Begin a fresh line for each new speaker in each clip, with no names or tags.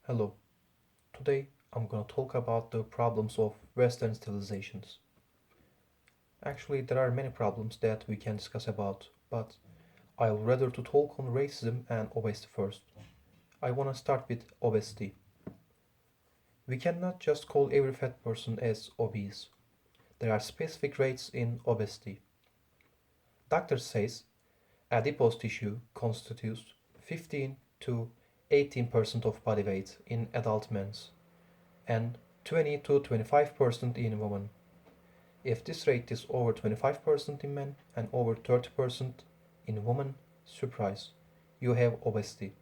Hello. Today I'm gonna talk about the problems of Western civilizations. Actually, there are many problems that we can discuss about, but I would rather to talk on racism and obesity first. I wanna start with obesity. We cannot just call every fat person as obese. There are specific rates in obesity. Doctor says adipose tissue constitutes 15 to 18% of body weight in adult men and 20 to 25% in women. If this rate is over 25% in men and over 30% in women, surprise, you have obesity.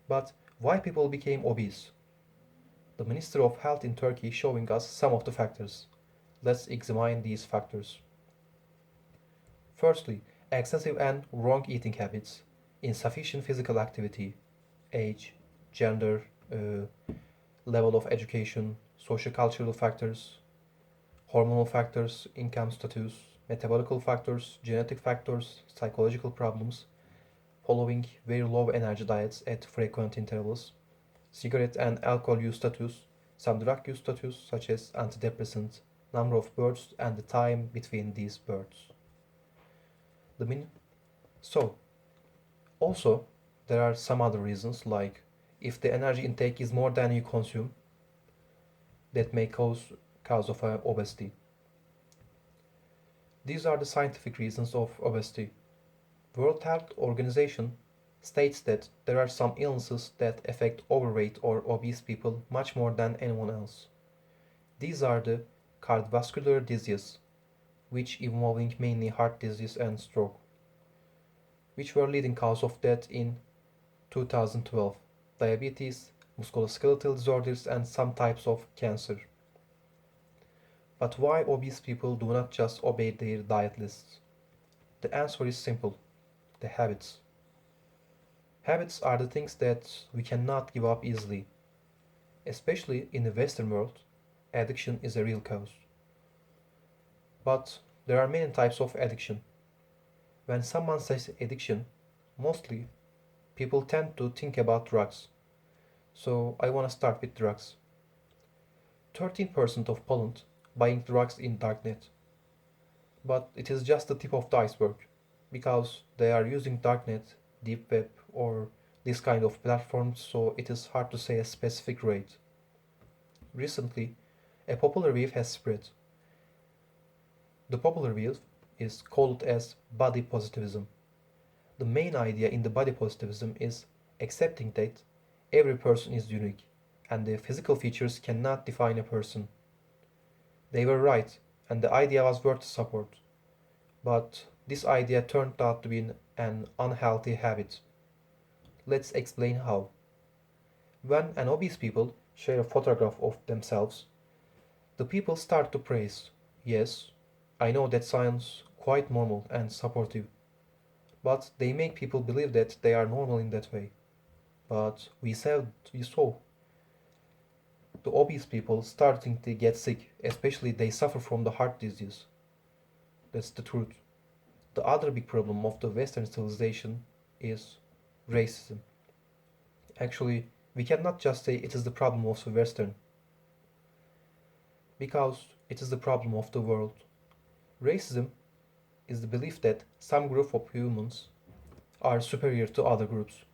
But why people became obese? The Minister of Health in Turkey showing us some of the factors. Let's examine these factors. Firstly, excessive and wrong eating habits, insufficient physical activity, age, gender, level of education, social-cultural factors, hormonal factors, income status, metabolical factors, genetic factors, psychological problems, following very low energy diets at frequent intervals, cigarette and alcohol use status, some drug use status such as antidepressants, number of births and the time between these births. The min- so, also, there are some other reasons like if the energy intake is more than you consume, that may cause of obesity. These are the scientific reasons of obesity. World Health Organization states that there are some illnesses that affect overweight or obese people much more than anyone else. These are the cardiovascular disease, which involving mainly heart disease and stroke, which were leading cause of death in 2012, diabetes, musculoskeletal disorders and some types of cancer. But why obese people do not just obey their diet lists? The answer is simple: the habits. Habits are the things that we cannot give up easily. Especially in the Western world, addiction is a real cause. But there are many types of addiction. When someone says addiction, mostly people tend to think about drugs. So I want to start with drugs. 13% of Poland buying drugs in darknet. But it is just the tip of the iceberg, because they are using darknet, deep web, or this kind of platforms, so it is hard to say a specific rate. Recently, a popular view has spread. The popular view is called as body positivism. The main idea in the body positivism is accepting that every person is unique and the physical features cannot define a person. They were right, and the idea was worth support. But this idea turned out to be an unhealthy habit. Let's explain how. When an obese people share a photograph of themselves, the people start to praise. Yes, I know that sounds quite normal and supportive, but they make people believe that they are normal in that way. But we saw the obese people starting to get sick, especially they suffer from the heart disease. That's the truth. The other big problem of the Western civilization is racism. Actually, we cannot just say it is the problem of the Western, because it is the problem of the world. Racism is the belief that some group of humans are superior to other groups.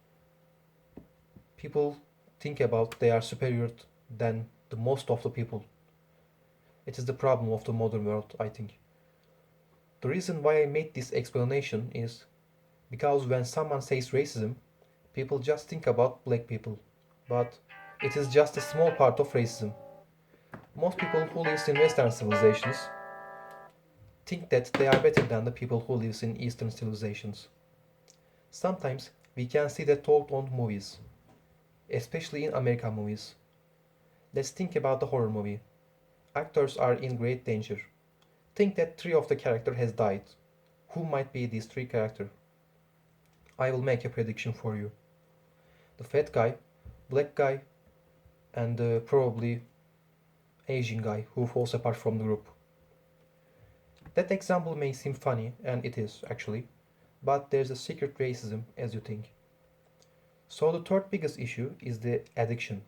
People think about they are superior than the most of the people. It is the problem of the modern world, I think. The reason why I made this explanation is because when someone says racism, people just think about black people. But it is just a small part of racism. Most people who live in Western civilizations think that they are better than the people who live in Eastern civilizations. Sometimes we can see that told on movies, especially in American movies. Let's think about the horror movie. Actors are in great danger. Think that three of the character has died. Who might be these three characters? I will make a prediction for you. The fat guy, black guy, and probably Asian guy who falls apart from the group. That example may seem funny, and it is actually, but there's a secret racism as you think. So the third biggest issue is the addiction.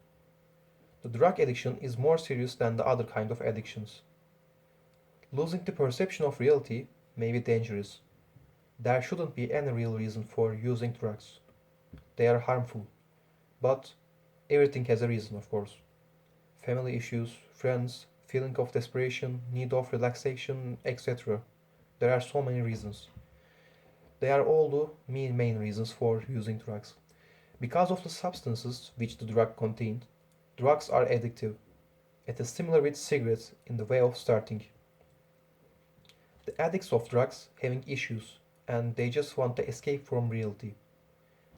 The drug addiction is more serious than the other kind of addictions. Losing the perception of reality may be dangerous. There shouldn't be any real reason for using drugs. They are harmful. But everything has a reason, of course. Family issues, friends, feeling of desperation, need of relaxation, etc. There are so many reasons. They are all the main reasons for using drugs. Because of the substances which the drug contained, drugs are addictive. It is similar with cigarettes in the way of starting. The addicts of drugs having issues and they just want to escape from reality.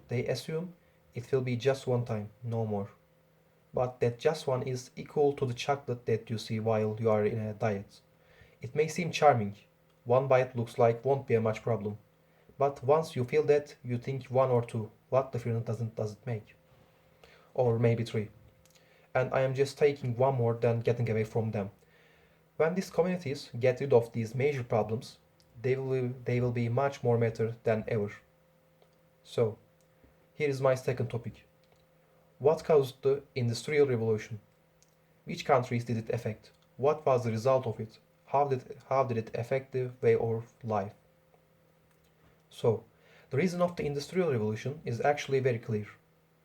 They assume it will be just one time, no more. But that just one is equal to the chocolate that you see while you are in a diet. It may seem charming. One bite looks like won't be a much problem. But once you feel that, you think one or two. What difference does it make? Or maybe three. And I am just taking one more than getting away from them. When these communities get rid of these major problems, they will be much more matter than ever. So, here is my second topic. What caused the Industrial Revolution? Which countries did it affect? What was the result of it? How did it affect the way of life? So, the reason of the Industrial Revolution is actually very clear.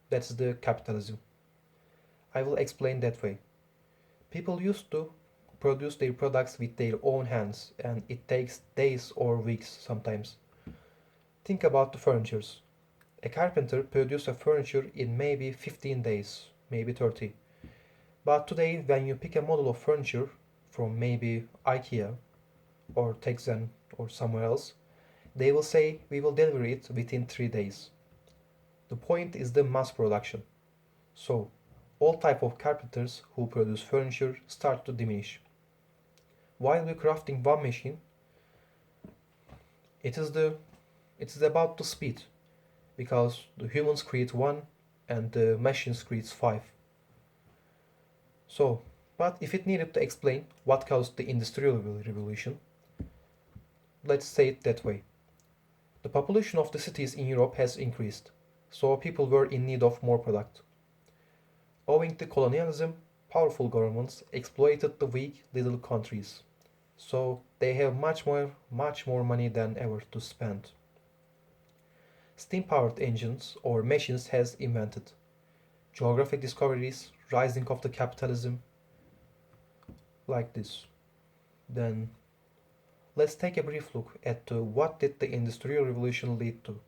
That's the capitalism. I will explain that way. People used to produce their products with their own hands, and it takes days or weeks sometimes. Think about the furnitures. A carpenter produces a furniture in maybe 15 days, maybe 30. But today, when you pick a model of furniture from maybe IKEA or Texan or somewhere else, they will say we will deliver it within 3 days. The point is the mass production. So, all type of carpenters who produce furniture start to diminish. While we're crafting one machine, it is the it is about the speed because the humans create one and the machines creates five. So, but if it needed to explain what caused the industrial revolution, let's say it that way. The population of the cities in Europe has increased, so people were in need of more product. Owing to colonialism, powerful governments exploited the weak little countries, so they have much more money than ever to spend. Steam-powered engines or machines has invented. Geographic discoveries, rising of the capitalism, like this. Then let's take a brief look at what did the Industrial Revolution lead to.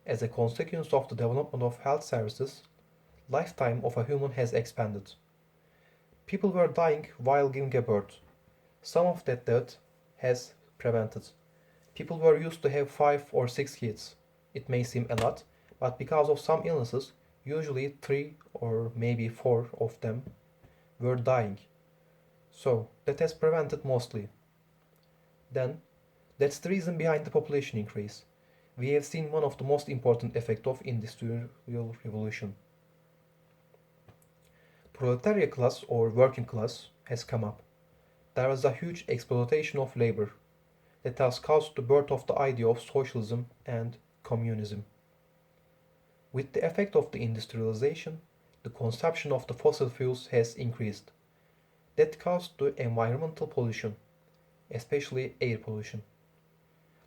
As a consequence of the development of health services, lifetime of a human has expanded. People were dying while giving birth. Some of that death has prevented. People were used to have 5 or 6 kids. It may seem a lot, but because of some illnesses, usually 3 or maybe 4 of them were dying. So that has prevented mostly. Then, that's the reason behind the population increase. We have seen one of the most important effects of industrial revolution. Proletariat class or working class has come up. There was a huge exploitation of labor that has caused the birth of the idea of socialism and communism. With the effect of the industrialization, the consumption of the fossil fuels has increased. That caused the environmental pollution, especially air pollution.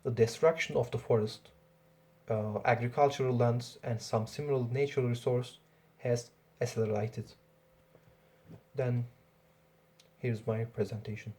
The destruction of the forest, agricultural lands, and some similar natural resource has accelerated. Then, here's my presentation.